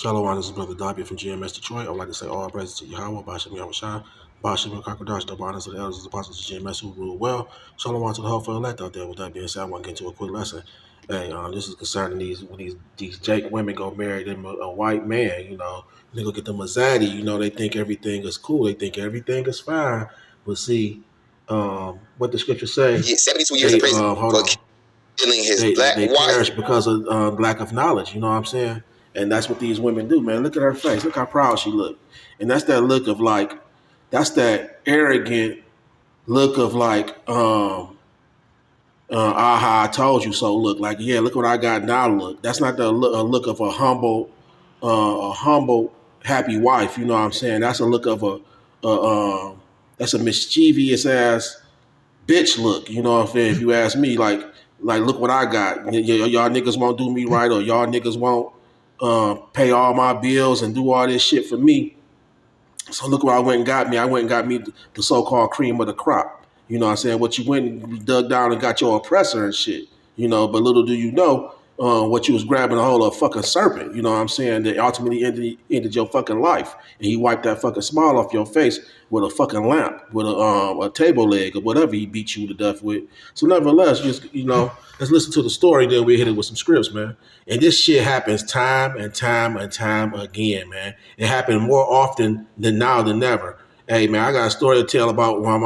Shalom, this is Brother Darby from GMS Detroit. I would like to say all praises to Yahweh, Bashem Yahushua, Bashem Kakadash, the bonus of the elders, the apostles of GMS who rule well. Shalom to the whole for elect out there. With that being said, I want to get into a quick lesson. Hey, this is concerning these Jake women go marry them a white man, they go get them a zaddy, they think everything is cool, they think everything is fine. But see, what the scriptures say, 72 years in prison hold for on. killing his They black they wife. perish because of lack of knowledge. You know what I'm saying? And that's what these women do, man. Look at her face. Look how proud she look. And that's that look of like, that's that arrogant look of like, aha, I told you so. Look, like, yeah, look what I got now. Look, that's not the look of a humble, happy wife. You know what I'm saying? That's a look of that's a mischievous ass bitch look. You know what I'm saying? If you ask me, like look what I got. Y'all niggas won't do me right, or y'all niggas won't pay all my bills and do all this shit for me. So look what I went and got me. I went and got me the so-called cream of the crop. You know what I'm saying? What you went and dug down and got your oppressor and shit. But little do you know what you was grabbing a hold of a fucking serpent. You know what I'm saying? That ultimately ended your fucking life. And he wiped that fucking smile off your face with a fucking lamp, with a table leg or whatever he beat you to death with. So nevertheless, just, let's listen to the story, then we hit it with some scripts, man. And this shit happens time and time and time again, man. It happened more often than now than never. Hey, man, I got a story to tell about why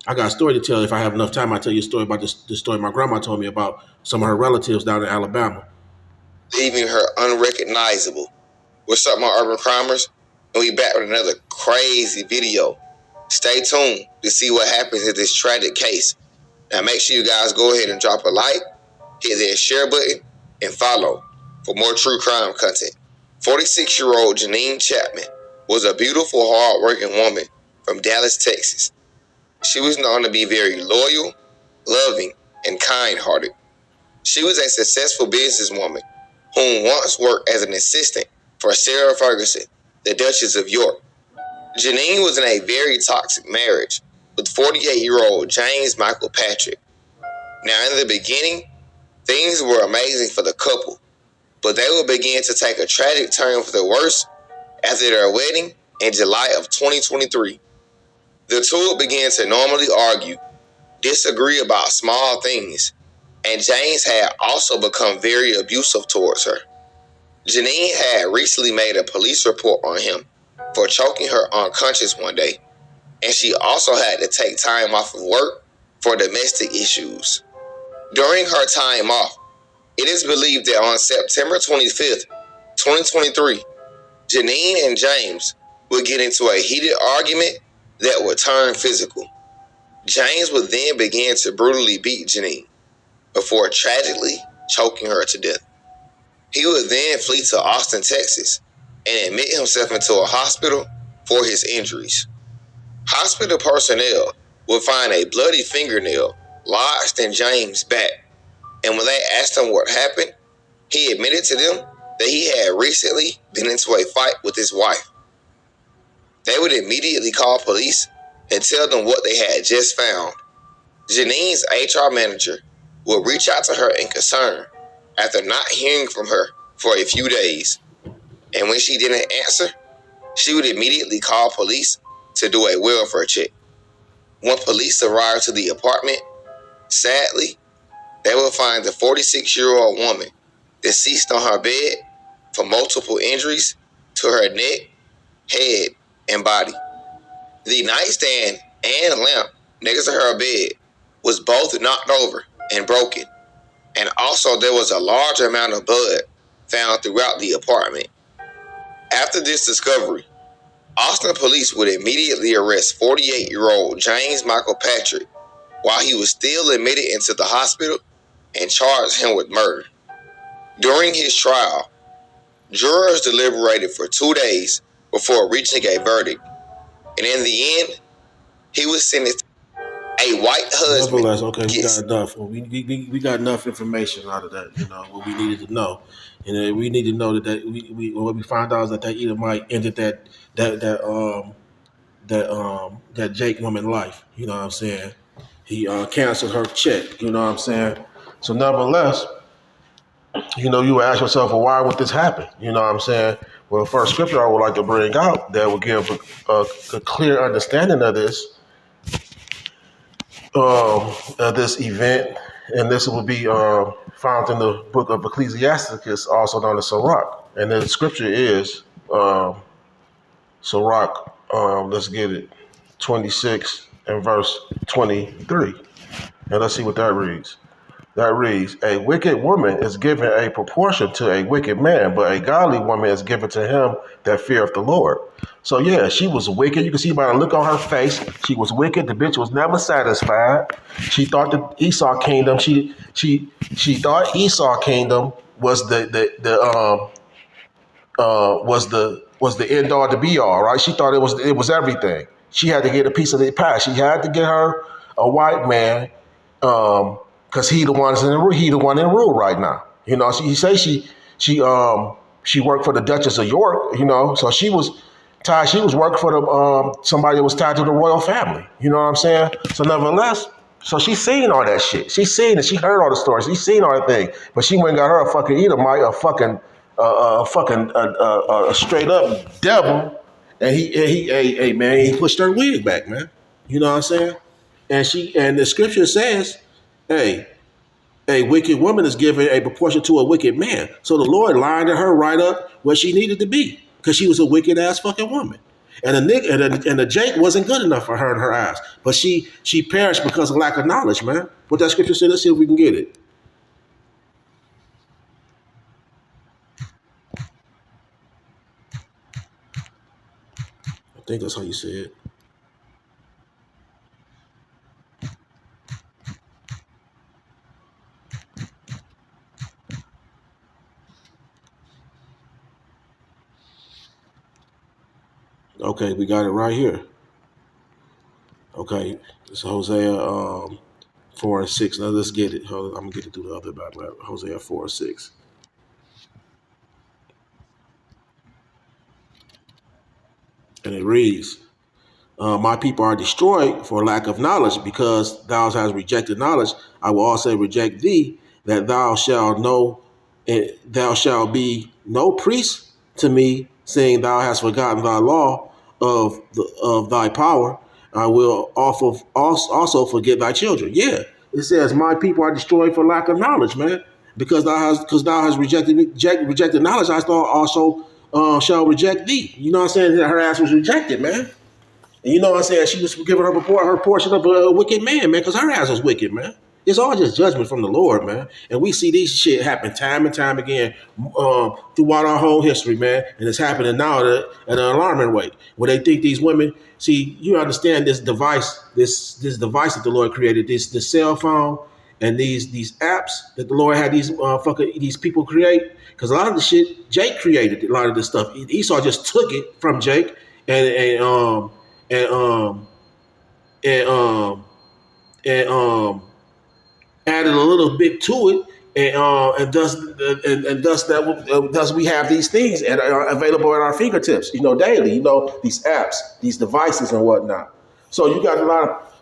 I got a story to tell. If I have enough time, I'll tell you a story about the story my grandma told me about some of her relatives down in Alabama. Leaving her unrecognizable. What's up, my urban crimers? And we back with another crazy video. Stay tuned to see what happens in this tragic case. Now make sure you guys go ahead and drop a like, hit that share button, and follow for more true crime content. 46-year-old Janine Chapman was a beautiful, hard-working woman from Dallas, Texas. She was known to be very loyal, loving, and kind-hearted. She was a successful businesswoman whom once worked as an assistant for Sarah Ferguson, the Duchess of York. Janine was in a very toxic marriage with 48-year-old James Michael Patrick. Now, in the beginning, things were amazing for the couple, but they would begin to take a tragic turn for the worse after their wedding in July of 2023. The two would begin to normally argue, disagree about small things, and James had also become very abusive towards her. Janine had recently made a police report on him for choking her unconscious one day, and she also had to take time off of work for domestic issues. During her time off, it is believed that on September 25th, 2023, Janine and James would get into a heated argument that would turn physical. James would then begin to brutally beat Janine before tragically choking her to death. He would then flee to Austin, Texas, and admit himself into a hospital for his injuries. Hospital personnel would find a bloody fingernail lodged in James' back, and when they asked him what happened, he admitted to them that he had recently been into a fight with his wife. They would immediately call police and tell them what they had just found. Janine's HR manager would reach out to her in concern after not hearing from her for a few days. And when she didn't answer, she would immediately call police to do a welfare check. When police arrived to the apartment, sadly, they would find the 46-year-old woman deceased on her bed from multiple injuries to her neck, head, and body. The nightstand and lamp next to her bed was both knocked over and broken, and also there was a large amount of blood found throughout the apartment. After this discovery, Austin police would immediately arrest 48-year-old James Michael Patrick while he was still admitted into the hospital and charged him with murder. During his trial, jurors deliberated for 2 days before reaching a verdict, and in the end, he was sentenced. A white husband. Nevertheless, okay, we got enough. We got enough information out of that. What we needed to know, and we need to know that what we found out is that Edomite ended that Jake woman life. You know what I'm saying? He canceled her check. You know what I'm saying? So nevertheless, you ask yourself, well, why would this happen? You know what I'm saying? Well, the first scripture I would like to bring out that will give a clear understanding of this event, and this will be found in the book of Ecclesiasticus, also known as Sirach. And the scripture is Sirach, let's get it, 26 and verse 23. And let's see what that reads. That reads, a wicked woman is given a proportion to a wicked man, but a godly woman is given to him that feareth the Lord. So yeah, she was wicked. You can see by the look on her face, she was wicked. The bitch was never satisfied. She thought the Esau kingdom, she thought Esau kingdom was the end all to be all, right? She thought it was everything. She had to get a piece of the pie. She had to get her a white man, because he the one in rule right now. He say she worked for the Duchess of York. So she was tied. She was working for the somebody that was tied to the royal family. You know what I'm saying? So nevertheless. So she seen all that shit. She seen it. She heard all the stories. She seen all that thing. But she went and got her a fucking Edomite, a straight up devil, and hey man, he pushed her wig back, man. You know what I'm saying? And the scripture says, hey, a wicked woman is given a proportion to a wicked man. So the Lord lined her right up where she needed to be, because she was a wicked ass fucking woman. And the Jake wasn't good enough for her in her eyes. But she perished because of lack of knowledge, man. What that scripture said, let's see if we can get it. I think that's how you say it. Okay, we got it right here. Okay, it's Hosea 4 and 6. Now let's get it. I'm gonna get it through the other Bible. Hosea 4 and 6. And it reads, my people are destroyed for lack of knowledge, because thou hast rejected knowledge. I will also reject thee, that thou shalt know, thou shalt be no priest to me, saying thou hast forgotten thy law of thy power. I will also forget thy children. Yeah, it says my people are destroyed for lack of knowledge, man. Because thou hast rejected knowledge, I also shall reject thee. You know what I'm saying? Her ass was rejected, man. And you know what I'm saying? She was giving her portion of a wicked man, man, because her ass was wicked, man. It's all just judgment from the Lord, man. And we see these shit happen time and time again throughout our whole history, man. And it's happening now at an alarming rate. Where they think these women, see, you understand this device, this device that the Lord created, this cell phone and these apps that the Lord had these people create. Because a lot of the shit Jake created, a lot of this stuff. Esau just took it from Jake and and and added a little bit to it, thus we have these things that are available at our fingertips, daily. These apps, these devices, and whatnot. So you got a lot of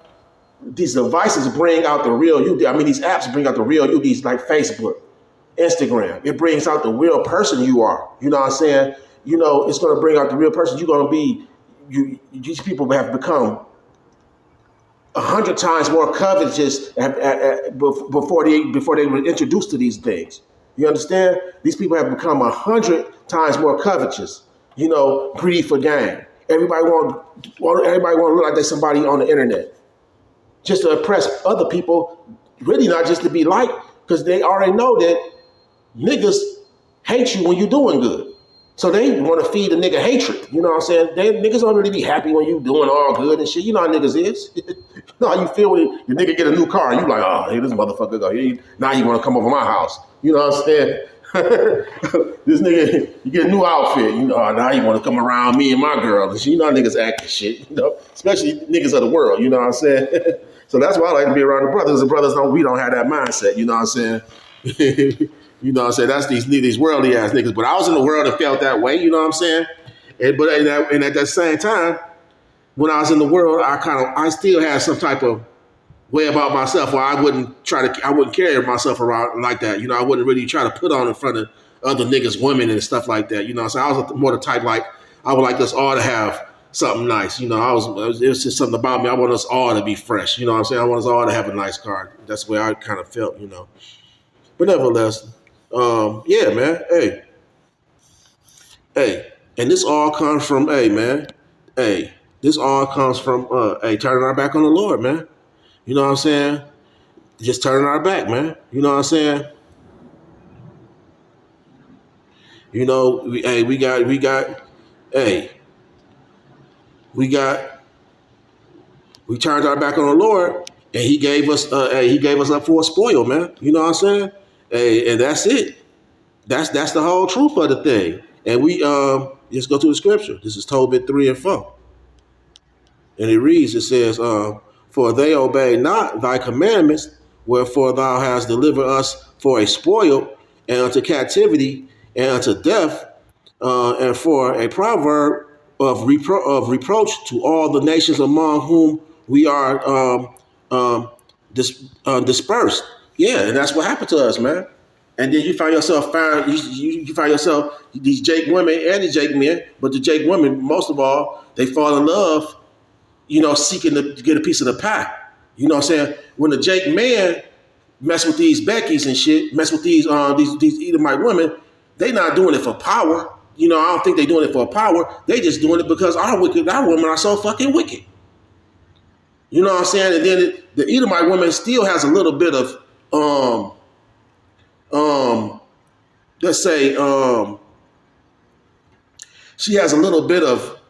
these devices bring out the real you. I mean, these apps bring out the real you. These like Facebook, Instagram, it brings out the real person you are. You know what I'm saying? It's going to bring out the real person you're going to be. These people have become 100 times more covetous before they were introduced to these things. You understand? These people have become 100 times more covetous. Greed for gain. Everybody want to look like they're somebody on the internet, just to impress other people. Really, not just to be liked, because they already know that niggas hate you when you're doing good. So they want to feed a nigga hatred. You know what I'm saying? Niggas don't really be happy when you doing all good and shit. You know how niggas is. You know how you feel when the nigga get a new car and you like, oh, hey, this motherfucker go. Now you want to come over my house. You know what I'm saying? This nigga, you get a new outfit. Now you want to come around me and my girl. And shit. You know how niggas act and shit. Especially niggas of the world. You know what I'm saying? So that's why I like to be around the brothers. The brothers we don't have that mindset. You know what I'm saying? You know what I'm saying? That's these worldly ass niggas. But I was in the world and felt that way, you know what I'm saying? And at that same time, when I was in the world, I still had some type of way about myself where I wouldn't carry myself around like that. I wouldn't really try to put on in front of other niggas, women and stuff like that. So I was more the type like I would like us all to have something nice. It was just something about me. I want us all to be fresh. You know what I'm saying? I want us all to have a nice car. That's the way I kind of felt. But nevertheless, yeah, man. Hey, and this all comes from, hey, man. Hey, this all comes from, turning our back on the Lord, man. You know what I'm saying? Just turning our back, man. You know what I'm saying? We hey, we turned our back on the Lord, and he gave us up for a spoil, man. You know what I'm saying? Hey, and that's it. That's the whole truth of the thing. And we just go to the scripture. This is Tobit 3:4. And it reads, it says, for they obey not thy commandments, wherefore thou hast delivered us for a spoil, and unto captivity, and unto death, and for a proverb of reproach to all the nations among whom we are dispersed. Yeah, and that's what happened to us, man. And then you find yourself you find yourself these Jake women and the Jake men, but the Jake women, most of all, they fall in love, seeking to get a piece of the pie. You know what I'm saying? When the Jake man mess with these Beckys and shit, mess with these Edomite women, they not doing it for power. I don't think they doing it for power. They just doing it because our women are so fucking wicked. You know what I'm saying? And then the Edomite woman still has a little bit of let's say she has a little bit of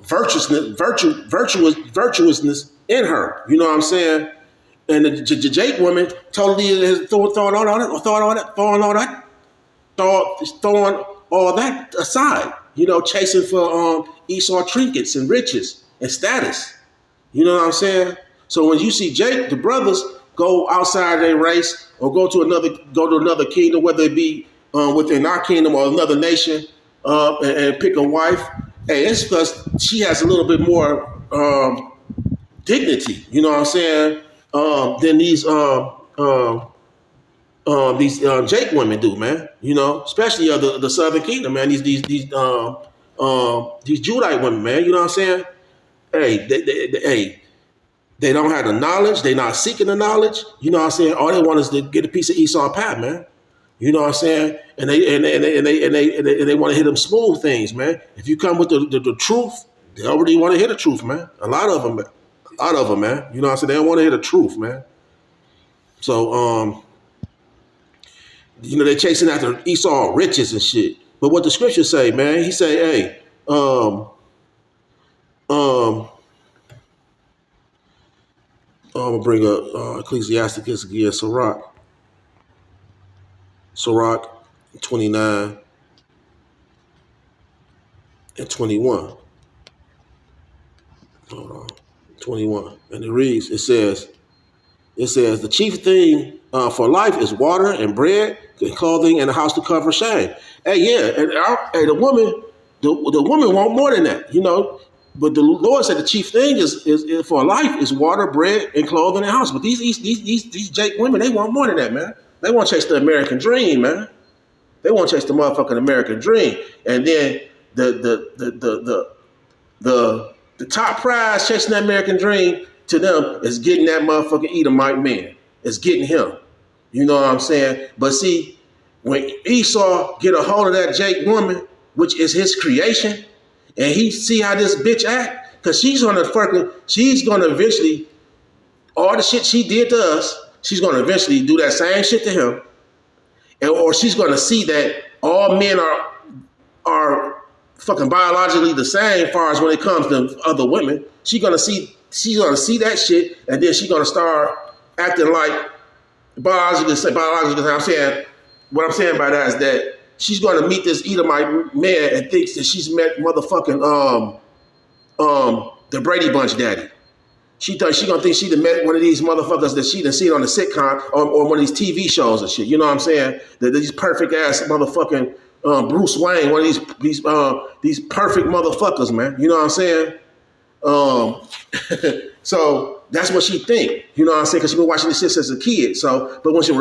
virtuousness in her. You know what I'm saying? And the Jake woman totally is throwing all that aside. Chasing for Esau trinkets and riches and status. You know what I'm saying? So when you see Jake, the brothers go outside their race or go to another kingdom, whether it be within our kingdom or another nation, and pick a wife, hey, it's because she has a little bit more dignity. You know what I'm saying? Than these Jake women do, man. Especially the Southern Kingdom, man. These Judite women, man. You know what I'm saying? Hey, they don't have the knowledge. They're not seeking the knowledge. You know what I'm saying? All they want is to get a piece of Esau pie, man. You know what I'm saying? And they want to hit them smooth things, man. If you come with the truth, they already want to hear the truth, man. A lot of them, man. You know what I'm saying? They don't want to hear the truth, man. So, they're chasing after Esau riches and shit. But what the scriptures say, man, he say, hey, I'm gonna bring up Ecclesiasticus again, Sirach 29 and 21. Hold on, 21, and it says, the chief thing for life is water and bread, and clothing, and a house to cover shame. Hey, yeah, and the woman want more than that, But the Lord said the chief thing is for life is water, bread, and clothing, and house. But these Jake women, they want more than that, man. They want to chase the American dream, man. They want to chase the motherfucking American dream, and then the top prize chasing that American dream to them is getting that motherfucking Edomite man. It's getting him. You know what I'm saying? But see, when Esau get a hold of that Jake woman, which is his creation, and he see how this bitch act, because she's gonna eventually, all the shit she did to us, she's gonna eventually do that same shit to him, or she's gonna see that all men are fucking biologically the same as far as when it comes to other women. She's gonna see that shit, and then she's gonna start acting like biologically. What I'm saying by that is that she's gonna meet this Edomite man and thinks that she's met motherfucking the Brady Bunch daddy. She gonna think she done met one of these motherfuckers that she done seen on the sitcom or one of these TV shows and shit. You know what I'm saying? These perfect ass motherfucking Bruce Wayne, one of these perfect motherfuckers, man. You know what I'm saying? So That's what she think. You know what I'm saying? Because she been watching this shit since a kid. So, but when she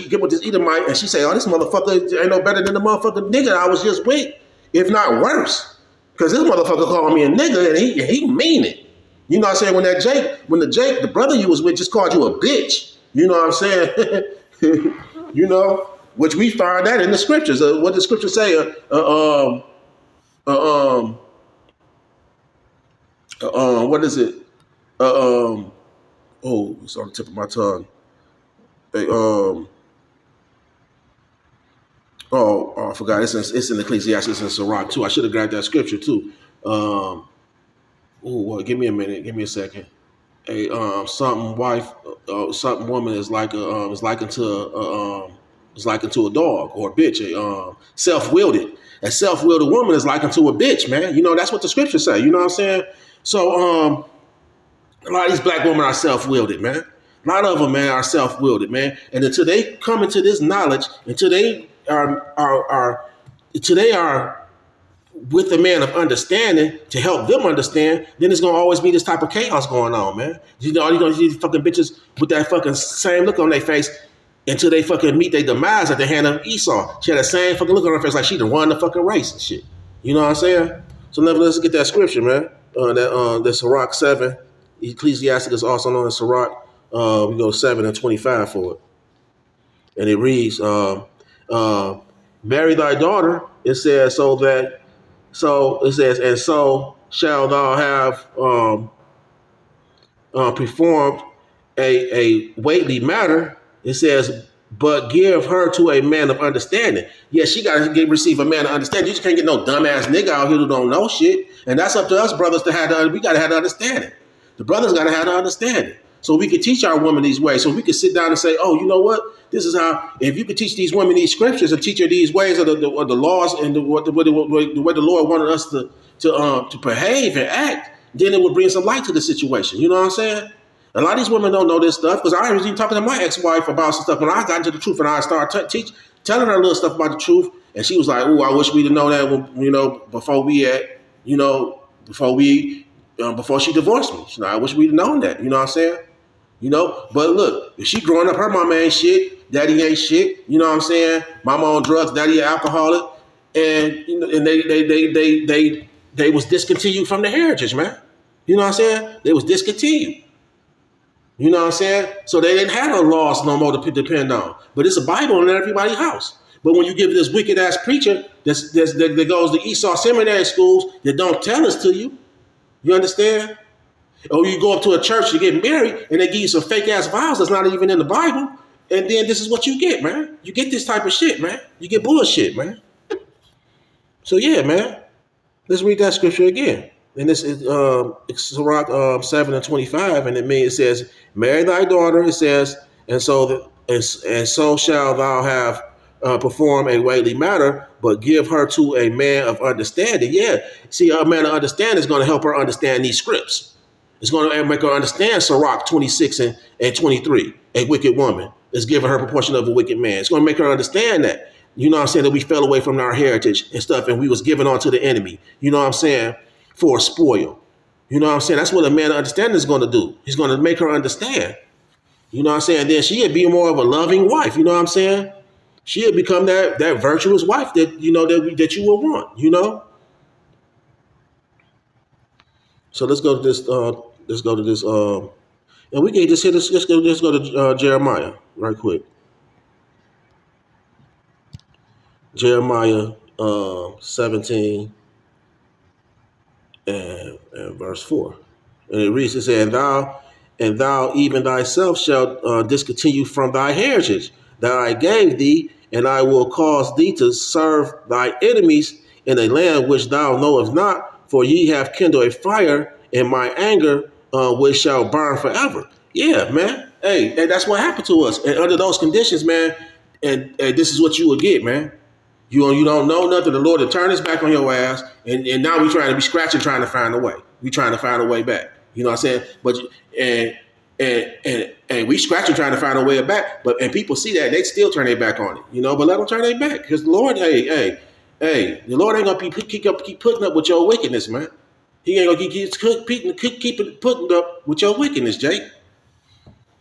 get with this Edomite and she say, "Oh, this motherfucker ain't no better than the motherfucking nigga I was just with, if not worse." Because this motherfucker called me a nigga and he mean it. You know what I'm saying? When the brother you was with just called you a bitch. You know what I'm saying? You know, which we find that in the scriptures. What the scriptures say? What is it? Oh, it's on the tip of my tongue. They, I forgot. It's in Ecclesiastes and Sirach too. I should have grabbed that scripture too. Give me a minute. Give me a second. Something wife, something woman is like is likened to a dog or a bitch. Self-willed. A self-willed woman is likened to a bitch, man. You know that's what the scriptures say. You know what I'm saying? So a lot of these black women are self-willed, man. A lot of them, man, are self-willed, man. And until they come into this knowledge, until they are with a man of understanding to help them understand, then it's gonna always be this type of chaos going on, man. You know, all you're gonna see these fucking bitches with that fucking same look on their face until they fucking meet their demise at the hand of Esau. She had that same fucking look on her face like she done won the fucking race and shit. You know what I'm saying? So let's get that scripture, man. That's Sirach 7. Ecclesiastes is also known as Sirach. We go 7 and 25 for it. And it reads, marry thy daughter, it says, and so shall thou have performed a weighty matter. It says, but give her to a man of understanding. Yeah, she got to receive a man of understanding. You just can't get no dumbass nigga out here who don't know shit. And that's up to us brothers to have we got to have the understanding. The brothers got to have the understanding. So we can teach our women these ways. So we can sit down and say, oh, you know what? This is how, if you could teach these women these scriptures and teach her these ways of the laws and the way the Lord wanted us to behave and act, then it would bring some light to the situation. You know what I'm saying? A lot of these women don't know this stuff because I was even talking to my ex-wife about some stuff when I got into the truth and I started telling her a little stuff about the truth. And she was like, oh, I wish we'd have known that, before she divorced me. She like, I wish we'd have known that. You know what I'm saying? But look, if she growing up, her mama ain't shit, daddy ain't shit. You know what I'm saying? Mama on drugs, daddy an alcoholic, and they was discontinued from the heritage, man. You know what I'm saying? They was discontinued. You know what I'm saying? So they didn't have no laws no more to depend on. But it's a Bible in everybody's house. But when you give this wicked ass preacher that goes to Esau seminary schools that don't tell us to you, you understand? Or you go up to a church to get married and they give you some fake ass vows that's not even in the Bible. And then this is what you get, man. You get this type of shit, man. You get bullshit, man. So yeah, man. Let's read that scripture again. And this is Sirach 7 and 25, and it says, marry thy daughter, it says, and so shall thou have perform a weighty matter, but give her to a man of understanding. Yeah, see, a man of understanding is going to help her understand these scripts. It's going to make her understand Sirach 26 and 23. A wicked woman is giving her proportion of a wicked man. It's going to make her understand that. You know what I'm saying? That we fell away from our heritage and stuff, and we was given on to the enemy. You know what I'm saying? For a spoil. You know what I'm saying? That's what a man of understanding is going to do. He's going to make her understand. You know what I'm saying? Then she'll be more of a loving wife. You know what I'm saying? She'll become that virtuous wife that you know that you will want. You know. So let's go to this. And we can just hit this. Let's go to Jeremiah right quick. Jeremiah 17 and verse 4. And it reads, it says, and thou even thyself shalt discontinue from thy heritage that I gave thee, and I will cause thee to serve thy enemies in a land which thou knowest not, for ye have kindled a fire in my anger, which shall burn forever. Yeah, man. Hey, and that's what happened to us. And under those conditions, man, and this is what you will get, man. You don't know nothing. The Lord will turn his back on your ass, and now we trying to be scratching, trying to find a way. We trying to find a way back. You know what I'm saying? But and we scratching, trying to find a way back. And people see that, and they still turn their back on it. You know, but let them turn their back because the Lord, the Lord ain't gonna keep putting up with your wickedness, man. He ain't gonna keep putting up with your wickedness, Jake.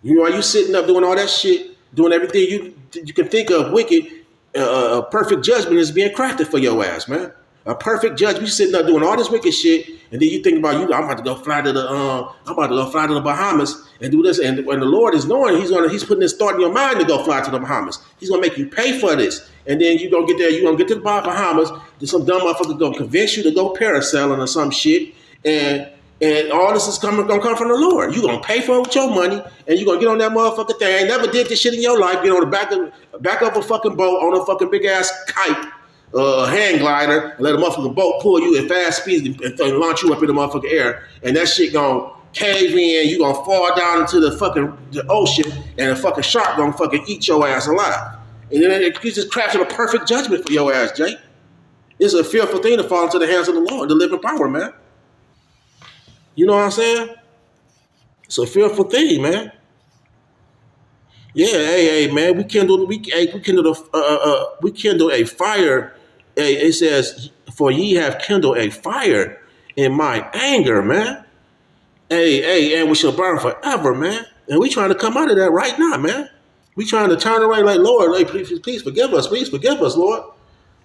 You know, while you sitting up doing all that shit, doing everything you can think of wicked, a perfect judgment is being crafted for your ass, man. A perfect judgment. You sitting up doing all this wicked shit, and then you think about I'm about to go fly to the Bahamas and do this. And when the Lord is knowing, He's putting this thought in your mind to go fly to the Bahamas. He's gonna make you pay for this, and then you gonna get there. You gonna get to the Bahamas. Then some dumb motherfucker gonna convince you to go parasailing or some shit, and all this is gonna come from the Lord. You're gonna pay for it with your money, and you're gonna get on that motherfucking thing. Never did this shit in your life. Get on the back of a fucking boat on a fucking big ass kite, hand glider, and let a motherfucking boat pull you at fast speeds and launch you up in the motherfucking air. And that shit gonna cave in. You gonna fall down into the ocean, and a fucking shark gonna fucking eat your ass alive. And then it just crafted a perfect judgment for your ass, Jake. It's a fearful thing to fall into the hands of the Lord, the living power, man. You know what I'm saying? It's a fearful thing, man. Yeah, hey, man. We kindled a fire. Hey, it says, "For ye have kindled a fire in my anger, man. And we shall burn forever, man." And we trying to come out of that right now, man. We trying to turn away like, Lord, hey, please forgive us, Lord.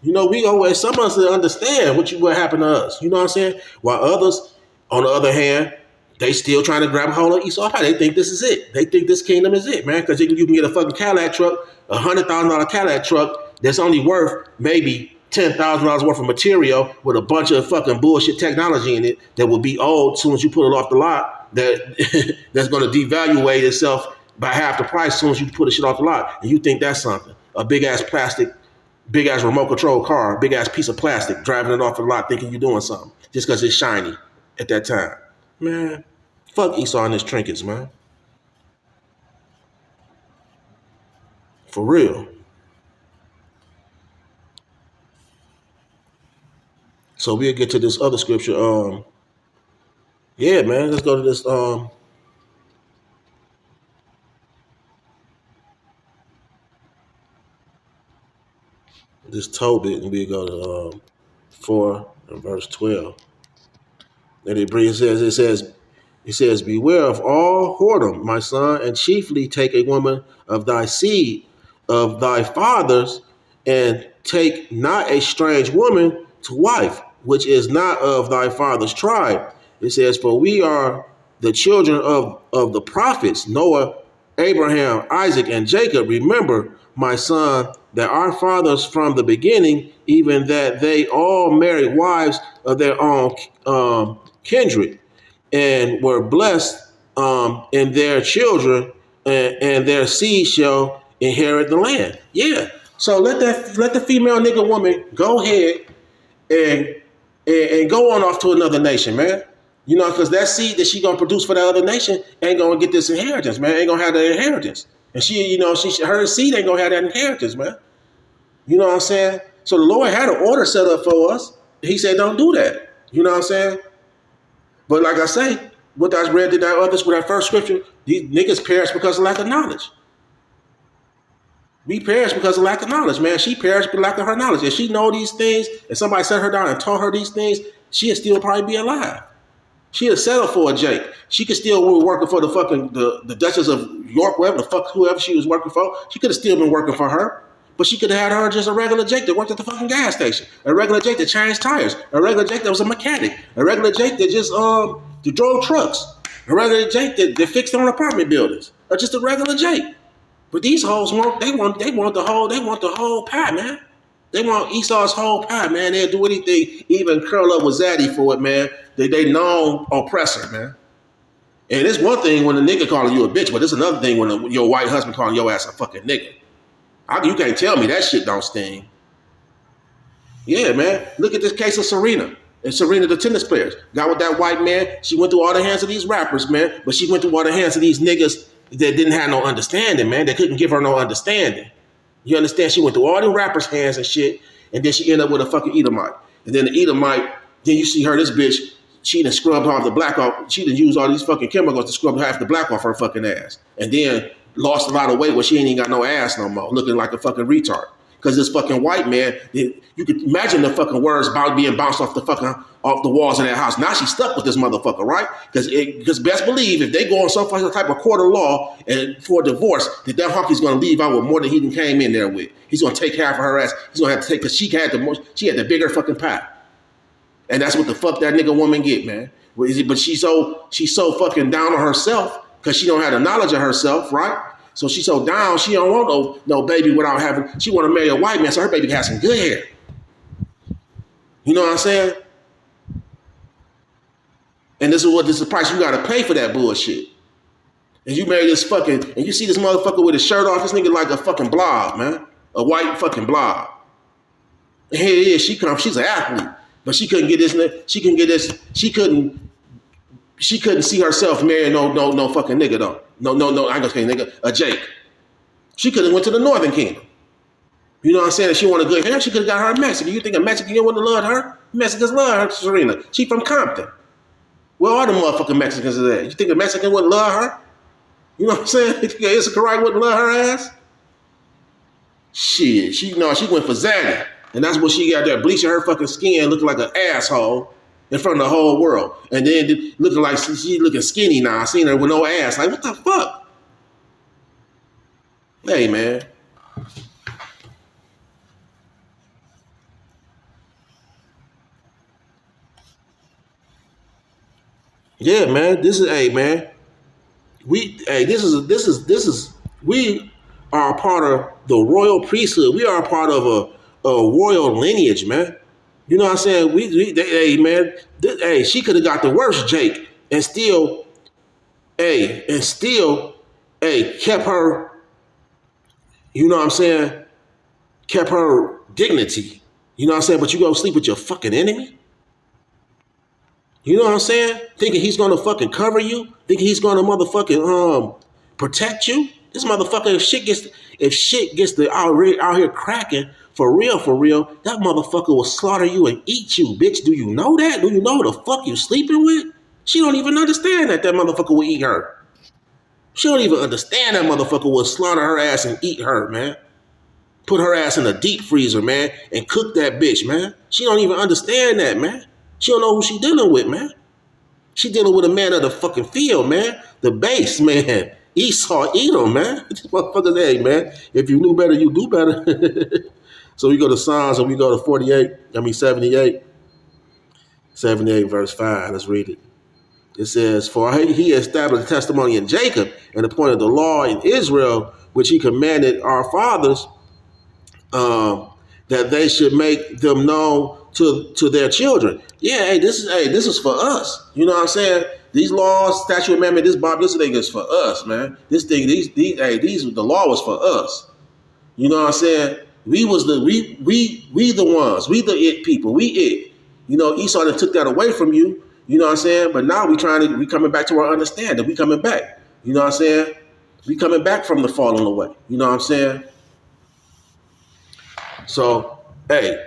You know, some of us understand what happened to us. You know what I'm saying? While others, on the other hand, they still trying to grab a hold of Esau High. They think this is it. They think this kingdom is it, man. Because you can get a fucking Cadillac truck, $100,000 Cadillac truck that's only worth maybe $10,000 worth of material with a bunch of fucking bullshit technology in it that will be old as soon as you pull it off the lot. That's going to devaluate itself by half the price as soon as you put the shit off the lot. And you think that's something. A big ass remote control car, big ass piece of plastic, driving it off the lot thinking you're doing something just because it's shiny at that time. Man, fuck Esau and his trinkets, man. For real. So we'll get to this other scripture. Yeah, man, let's go to this Tobit, and we go to 4 and verse 12. And it says, "Beware of all whoredom, my son, and chiefly take a woman of thy seed, of thy fathers, and take not a strange woman to wife, which is not of thy father's tribe." It says, "For we are the children of the prophets, Noah, Abraham, Isaac, and Jacob. Remember, my son, that our fathers from the beginning, even that they all married wives of their own kindred, and were blessed in their children, and their seed shall inherit the land." Yeah. So let the female nigga woman go ahead and go on off to another nation, man. You know, because that seed that she gonna produce for that other nation ain't gonna get this inheritance, man. Ain't gonna have the inheritance, and her seed ain't gonna have that inheritance, man. You know what I'm saying? So the Lord had an order set up for us. He said, "Don't do that." You know what I'm saying? But like I say, what I read in that first scripture, these niggas perish because of lack of knowledge. We perish because of lack of knowledge, man. She perished because of lack of her knowledge. If she know these things, if somebody set her down and taught her these things, she'd still probably be alive. She'd have settled for a Jake. She could still be working for the Duchess of York, whoever she was working for. She could have still been working for her. But she could have had her just a regular Jake that worked at the fucking gas station. A regular Jake that changed tires. A regular Jake that was a mechanic. A regular Jake that just that drove trucks. A regular Jake that fixed on apartment buildings. Or just a regular Jake. But these hoes want the whole pie, man. They want Esau's whole pie, man. They'll do anything, even curl up with Zaddy for it, man. They known oppressor, man. And it's one thing when a nigga calling you a bitch, but it's another thing when your white husband calling your ass a fucking nigga. You can't tell me that shit don't sting. Yeah, man. Look at this case of Serena. And Serena, the tennis players, got with that white man. She went through all the hands of these rappers, man. But she went through all the hands of these niggas that didn't have no understanding, man. They couldn't give her no understanding. You understand? She went through all the rappers' hands and shit. And then she ended up with a fucking Edomite. And then the Edomite, then you see her, this bitch, she done scrubbed off the black off. She done used all these fucking chemicals to scrub half the black off her fucking ass. And then lost a lot of weight where she ain't even got no ass no more, looking like a fucking retard. because this fucking white man, you could imagine the fucking words about being bounced off the walls of that house. Now she's stuck with this motherfucker, right? Because best believe if they go on some type of court of law and for a divorce, that hunky's gonna leave out with more than he came in there with. He's gonna take half of her ass. He's gonna have to take, because she had the bigger fucking pie. And that's what the fuck that nigga woman get, man. But she's so fucking down on herself because she don't have the knowledge of herself, right? So she's so down, she don't want no baby without having, she want to marry a white man so her baby has some good hair. You know what I'm saying? And this is the price you got to pay for that bullshit. And you marry this fucking, and you see this motherfucker with his shirt off, this nigga like a fucking blob, man. A white fucking blob. And here it is, she's an athlete. But she couldn't see herself marrying no fucking nigga though. No, I ain't gonna say nigga, a Jake. She could have went to the Northern Kingdom. You know what I'm saying? If she wanted good hair, she could have got her a Mexican. You think a Mexican wouldn't have loved her? Mexicans love her, Serena. She from Compton. Where are the motherfucking Mexicans at? You think a Mexican wouldn't love her? You know what I'm saying? You think Issa Karai wouldn't love her ass? Shit, she went for Zaddy. And that's what she got there, bleaching her fucking skin, looking like an asshole in front of the whole world. And then looking like she looking skinny now. I seen her with no ass. Like, what the fuck? Hey, man. Yeah, man. We are a part of the royal priesthood. We are a part of a royal lineage, man. You know what I'm saying? She could have got the worst Jake and still kept her, you know what I'm saying? Kept her dignity. You know what I'm saying? But you go sleep with your fucking enemy? You know what I'm saying? Thinking he's gonna fucking cover you? Thinking he's gonna motherfucking protect you? This motherfucker, if shit gets out here cracking, for real, that motherfucker will slaughter you and eat you, bitch. Do you know that? Do you know who the fuck you sleeping with? She don't even understand that motherfucker will eat her. She don't even understand that motherfucker will slaughter her ass and eat her, man. Put her ass in a deep freezer, man, and cook that bitch, man. She don't even understand that, man. She don't know who she dealing with, man. She dealing with a man of the fucking field, man. The base, man. Esau, Edom, man. This motherfucker's, hey, man. If you knew better, you do better. So we go to Psalms and we go to 78. 78 verse 5. Let's read it. It says, for he established a testimony in Jacob and appointed the law in Israel, which he commanded our fathers, that they should make them known to their children. Yeah, this is for us. You know what I'm saying? These laws, statute amendment, this thing is for us, man. The law was for us. You know what I'm saying? We the ones. We the it people. We it. You know, Esau done took that away from you. You know what I'm saying? But now we coming back to our understanding. We coming back. You know what I'm saying? We coming back from the falling away. You know what I'm saying? So, hey,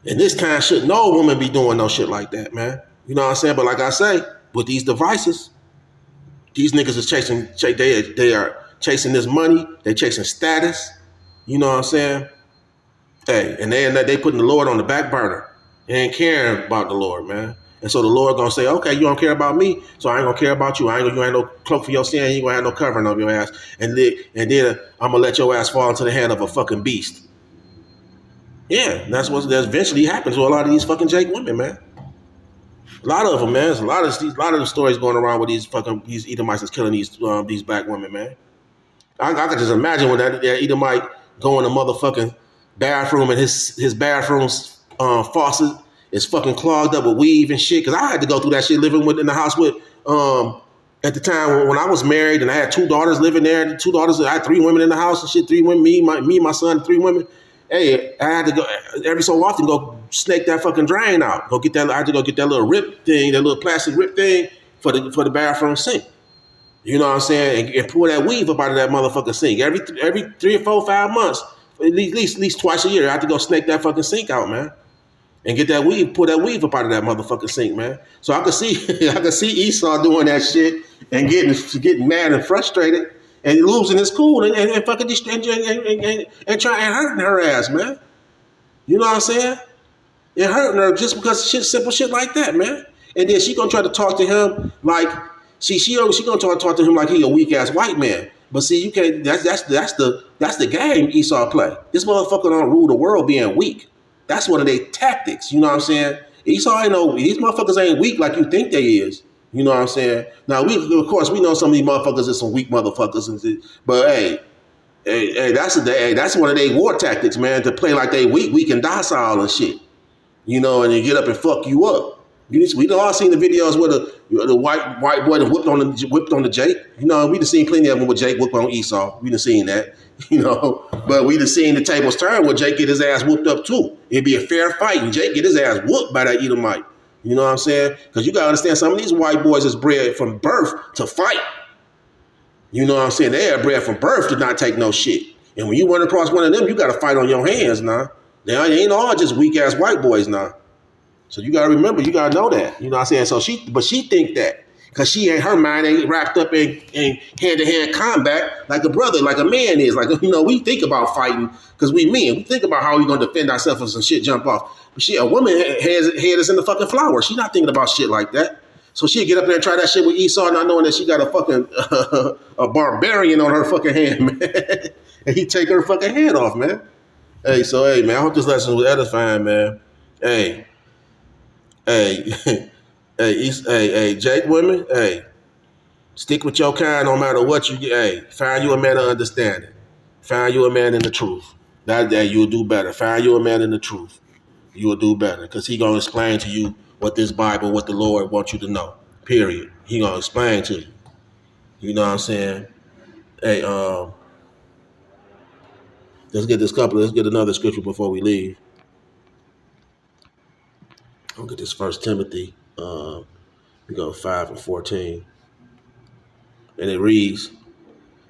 in this time, should no woman be doing no shit like that, man. You know what I'm saying? But like I say, with these devices, these niggas is they are chasing this money. They chasing status. You know what I'm saying? Hey, and they putting the Lord on the back burner. They ain't caring about the Lord, man. And so the Lord gonna say, okay, you don't care about me, so I ain't gonna care about you. You ain't no cloak for your sin. You ain't gonna have no covering over your ass. And then I'm gonna let your ass fall into the hand of a fucking beast. Yeah, that's eventually happens to a lot of these fucking Jake women, man. A lot of them, man. There's a lot of the stories going around with these Edomites that's killing these black women, man. I could just imagine when that Edomite go in the motherfucking bathroom and his bathroom's faucet is fucking clogged up with weave and shit. Cause I had to go through that shit living in the house with at the time when I was married and I had 2 daughters living there. 2 daughters, I had 3 women in the house and shit. 3 women, me, my son, 3 women. Hey, I had to go every so often go snake that fucking drain out. I had to go get that little rip thing, that little plastic rip thing for the bathroom sink. You know what I'm saying? And pull that weave up out of that motherfucking sink. Every 3 or 4, 5 months, at least twice a year, I have to go snake that fucking sink out, man. And get that weave, pull that weave up out of that motherfucking sink, man. So I could see Esau doing that shit and getting mad and frustrated. and losing his cool and fucking and trying and hurting her ass, man. You know what I'm saying? And hurting her just because simple shit like that, man. And then she gonna try to talk to him like she gonna try to talk to him like he a weak ass white man. But see, you can't. That's the game Esau play. This motherfucker don't rule the world being weak. That's one of their tactics. You know what I'm saying? Esau ain't no. These motherfuckers ain't weak like you think they is. You know what I'm saying? Now of course we know some of these motherfuckers is some weak motherfuckers, but that's one of their war tactics, man. To play like they weak and docile and shit. You know, and they get up and fuck you up. We all seen the videos where the white boy that whipped on the Jake. You know, we done seen plenty of them with Jake whipped on Esau. We done seen that. You know, but we done seen the tables turn where Jake get his ass whooped up too. It'd be a fair fight, and Jake get his ass whooped by that Edomite. You know what I'm saying? Because you gotta understand, some of these white boys is bred from birth to fight. You know what I'm saying? They are bred from birth to not take no shit. And when you run across one of them, you gotta fight on your hands now. They ain't all just weak ass white boys now. So you gotta remember, you gotta know that. You know what I'm saying? So she think that. Cause her mind ain't wrapped up in hand-to-hand combat like a brother, like a man is. Like, you know, we think about fighting because we men. We think about how we gonna defend ourselves if some shit jump off. But a woman head is in the fucking flower. She not thinking about shit like that. So she'd get up there and try that shit with Esau, not knowing that she got a fucking a barbarian on her fucking hand, man. And he take her fucking head off, man. Hey, man, I hope this lesson was edifying, man. Hey, Jake women, stick with your kind no matter what you get. Hey, find you a man of understanding. Find you a man in the truth. That you'll do better. Find you a man in the truth. You will do better. Because he gonna explain to you what this Bible, what the Lord wants you to know. Period. He gonna explain to you. You know what I'm saying? Hey, let's get another scripture before we leave. I'll get this 1 Timothy. We go 5:14. And it reads,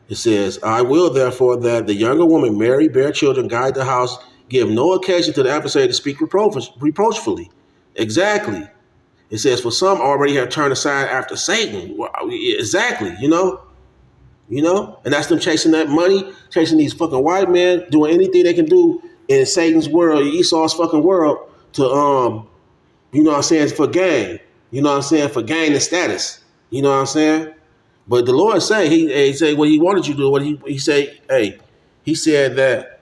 it says, I will therefore that the younger woman marry, bear children, guide the house, give no occasion to the adversary to speak reproachfully. Exactly. It says, for some already have turned aside after Satan. Exactly, you know? And that's them chasing that money, chasing these fucking white men, doing anything they can do in Satan's world, Esau's fucking world, to you know what I'm saying, for gain. You know what I'm saying, for gain and status. You know what I'm saying? But the Lord say, he say what he wanted you to do. What he say, he said that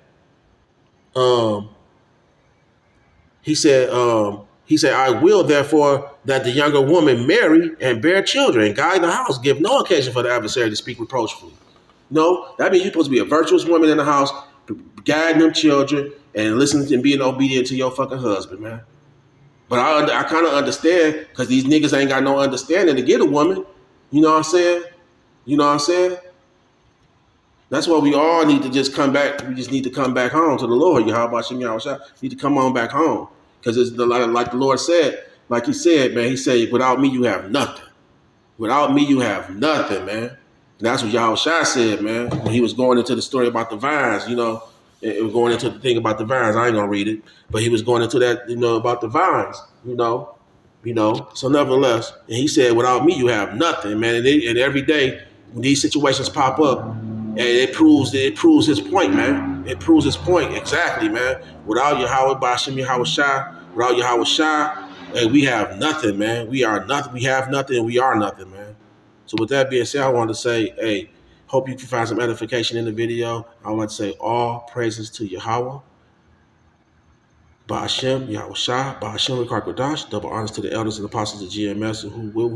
he said, I will therefore that the younger woman marry and bear children and guide the house, give no occasion for the adversary to speak reproachfully. No, that means you're supposed to be a virtuous woman in the house, guiding them children and listening and being obedient to your fucking husband, man. But I kind of understand, because these niggas ain't got no understanding to get a woman. You know what I'm saying? You know what I'm saying? That's why we all need to just come back. We just need to come back home to the Lord. Yahweh Shem Yahweh Shah. Need to come on back home. Because it's like the Lord said, like he said, man, he said, without me, you have nothing. Without me, you have nothing, man. And that's what Yahweh Shah said, man. When he was going into the story about the vines, you know, it was going into the thing about the vines. I ain't going to read it. But he was going into that, you know, about the vines, you know. So nevertheless, and he said, without me, you have nothing, man. And every day, when these situations pop up, and it proves his point, man. It proves his point exactly, man. Without Yahweh Bashem Yahweh Shai, without Yahweh Shai, hey, we have nothing, man. We are nothing. We have nothing, and we are nothing, man. So with that being said, I wanted to say, hey, hope you can find some edification in the video. I would like to say all praises to Yahweh. Ba'ashem, Yahweh Shai, Ba'ashem, Rikar Kodash, double honors to the elders and apostles of GMS who will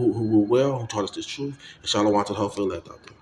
well, who taught us this truth, and shalom to the whole elect out there.